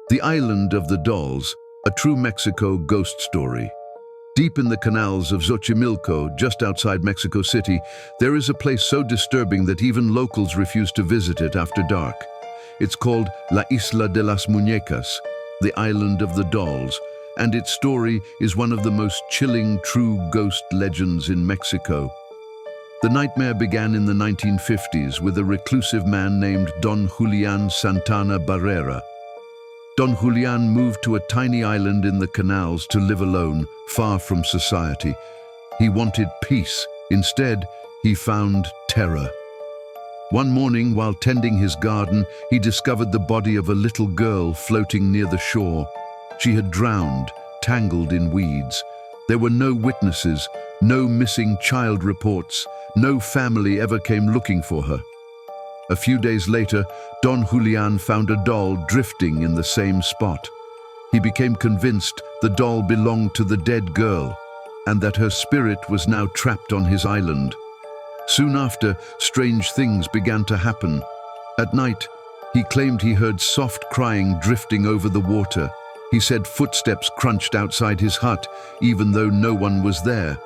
The Island of the Dolls, a true Mexico ghost story. Deep in the canals of Xochimilco, just outside Mexico City, there is a place so disturbing that even locals refuse to visit it after dark. It's called La Isla de las Muñecas, the Island of the Dolls, and its story is one of the most chilling true ghost legends in Mexico. The nightmare began in the 1950s with a reclusive man named Don Julian Santana Barrera. Don Julian moved to a tiny island in the canals to live alone, far from society. He wanted peace. Instead, he found terror. One morning, while tending his garden, he discovered the body of a little girl floating near the shore. She had drowned, tangled in weeds. There were no witnesses, no missing child reports, no family ever came looking for her. A few days later, Don Julian found a doll drifting in the same spot. He became convinced the doll belonged to the dead girl and that her spirit was now trapped on his island. Soon after, strange things began to happen. At night, he claimed he heard soft crying drifting over the water. He said footsteps crunched outside his hut, even though no one was there.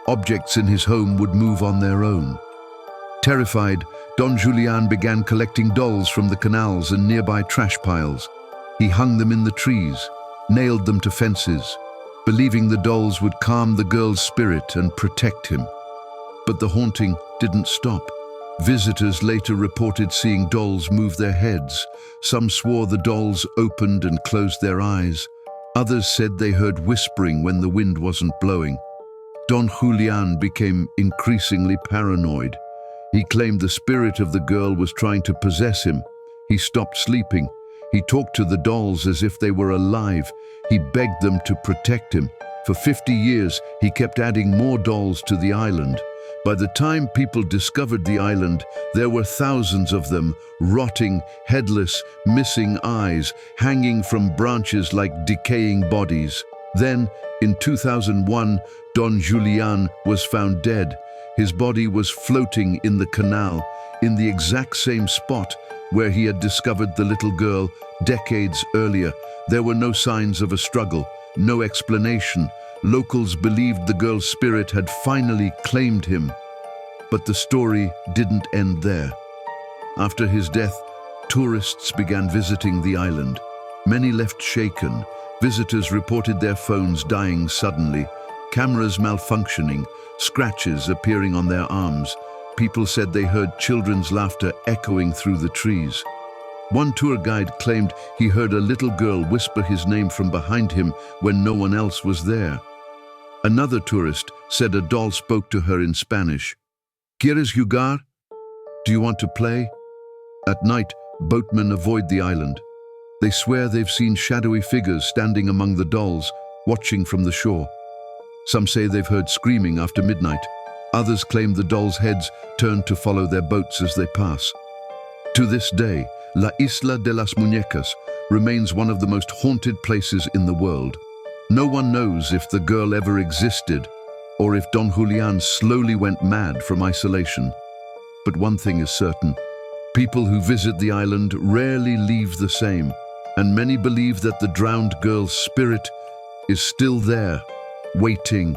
Objects in his home would move on their own. Terrified, Don Julian began collecting dolls from the canals and nearby trash piles. He hung them in the trees, nailed them to fences, believing the dolls would calm the girl's spirit and protect him. But the haunting didn't stop. Visitors later reported seeing dolls move their heads. Some swore the dolls opened and closed their eyes. Others said they heard whispering when the wind wasn't blowing. Don Julian became increasingly paranoid. He claimed the spirit of the girl was trying to possess him. He stopped sleeping. He talked to the dolls as if they were alive. He begged them to protect him. For 50 years, he kept adding more dolls to the island. By the time people discovered the island, there were thousands of them, rotting, headless, missing eyes, hanging from branches like decaying bodies. Then, in 2001, Don Julian was found dead. His body was floating in the canal, in the exact same spot where he had discovered the little girl decades earlier. There were no signs of a struggle, no explanation. Locals believed the girl's spirit had finally claimed him. But the story didn't end there. After his death, tourists began visiting the island. Many left shaken. Visitors reported their phones dying suddenly, cameras malfunctioning, scratches appearing on their arms. People said they heard children's laughter echoing through the trees. One tour guide claimed he heard a little girl whisper his name from behind him when no one else was there. Another tourist said a doll spoke to her in Spanish. ¿Quieres jugar? Do you want to play? At night, boatmen avoid the island. They swear they've seen shadowy figures standing among the dolls, watching from the shore. Some say they've heard screaming after midnight. Others claim the dolls' heads turn to follow their boats as they pass. To this day, La Isla de las Muñecas remains one of the most haunted places in the world. No one knows if the girl ever existed or if Don Julian slowly went mad from isolation. But one thing is certain. People who visit the island rarely leave the same, and many believe that the drowned girl's spirit is still there, waiting